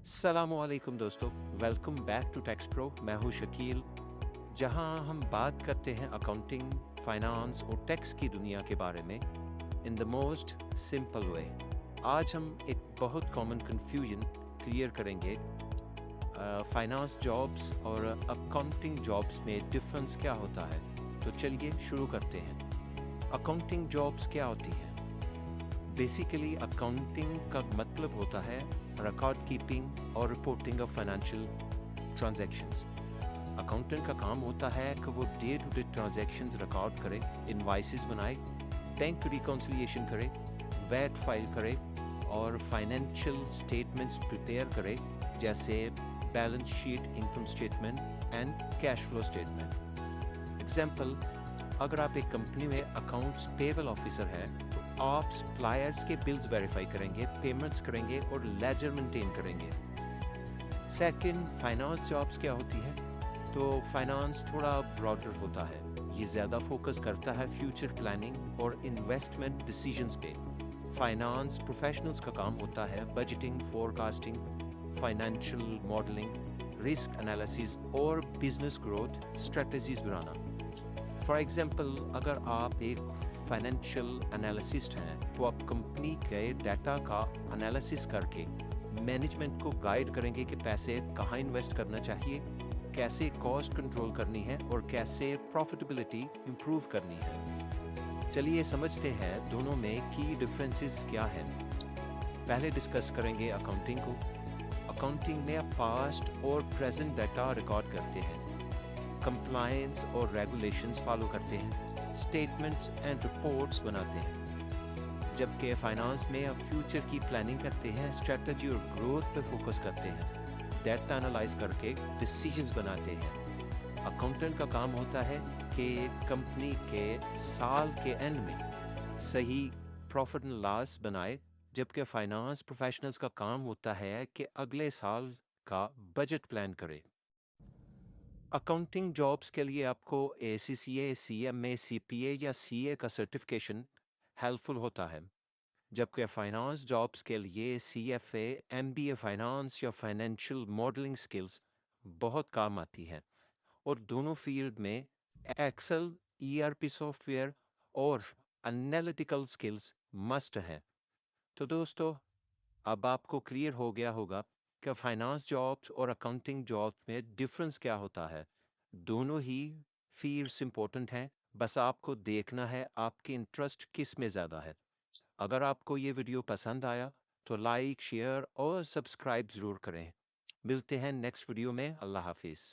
अस्सलामुअलैकुम दोस्तों, welcome back to Techs Pro. मैं हूं शकील, जहां हम बात करते हैं अकाउंटिंग, फाइनेंस और टैक्स की दुनिया के बारे में in the most simple way. आज हम एक बहुत कॉमन कंफ्यूजन क्लियर करेंगे। फाइनेंस जॉब्स और अकाउंटिंग जॉब्स में डिफरेंस क्या होता है। तो चलिए शुरू करते हैं। अकाउंटिंग जॉब्स क्या होती हैं? बेसिकली अकाउंटिंग का मतलब होता है रिकॉर्ड कीपिंग और reporting of financial transactions. Accountant का काम होता है कि वो day to day transactions record करे, इनवाइसेस बनाए, बैंक रिकॉन्सिलिएशन करे, वैट फाइल करे और फाइनेंशियल स्टेटमेंट्स प्रिपेयर करे, जैसे balance sheet, income statement and cash flow statement. Example, अगर आप एक कंपनी में अकाउंट्स पेबल ऑफिसर है तो आप सप्लायर्स के बिल्स वेरीफाई करेंगे, पेमेंट्स करेंगे और लेजर मेंटेन करेंगे। सेकंड, फाइनेंस जॉब्स क्या होती है? तो फाइनेंस थोड़ा ब्रॉडर होता है। ये ज़्यादा फोकस करता है फ्यूचर प्लानिंग और इन्वेस्टमेंट डिसीजंस पे। फाइनेंस प्रोफेशनल्स का काम होता है budgeting, forecasting, financial modelling, risk analysis और बिजनेस ग्रोथ स्ट्रेटजीज बनाना। फॉर एग्जाम्पल, अगर आप एक फाइनेंशियल एनालिसिस्ट हैं तो आप कंपनी के डाटा का एनालिसिस करके मैनेजमेंट को गाइड करेंगे कि पैसे कहाँ इन्वेस्ट करना चाहिए, कैसे कॉस्ट कंट्रोल करनी है और कैसे प्रॉफिटेबिलिटी इंप्रूव करनी है। चलिए समझते हैं दोनों में की डिफरेंसेस क्या हैं। पहले डिस्कस करेंगे अकाउंटिंग को। अकाउंटिंग में आप पास्ट और प्रेजेंट डाटा रिकॉर्ड करते हैं, कंप्लायंस और रेगुलेशंस फॉलो करते हैं, स्टेटमेंट्स एंड रिपोर्ट्स बनाते हैं। जबकि फाइनेंस में आप फ्यूचर की प्लानिंग करते हैं, स्ट्रेटजी और ग्रोथ पे फोकस करते हैं, डेटा एनालाइज करके डिसीजंस बनाते हैं। अकाउंटेंट का काम होता है कि कंपनी के साल के एंड में सही प्रॉफिट एंड लॉस बनाए, जबकि फाइनेंस प्रोफेशनल्स का काम होता है कि अगले साल का बजट प्लान करे। अकाउंटिंग जॉब्स के लिए आपको ACCA, CMA, CPA या CA का सर्टिफिकेशन हेल्पफुल होता है, जबकि फाइनेंस जॉब्स के लिए CFA, MBA फाइनेंस या फाइनेंशियल मॉडलिंग स्किल्स बहुत काम आती हैं। और दोनों फील्ड में एक्सेल, ERP सॉफ्टवेयर और एनालिटिकल स्किल्स मस्ट हैं। तो दोस्तों, अब आपको क्लियर हो गया होगा कि फाइनेंस जॉब्स और अकाउंटिंग जॉब्स में डिफरेंस क्या होता है। दोनों ही फील्ड्स इंपॉर्टेंट हैं, बस आपको देखना है आपकी इंटरेस्ट किस में ज़्यादा है। अगर आपको ये वीडियो पसंद आया तो लाइक, शेयर और सब्सक्राइब ज़रूर करें। मिलते हैं नेक्स्ट वीडियो में। अल्लाह हाफिज़।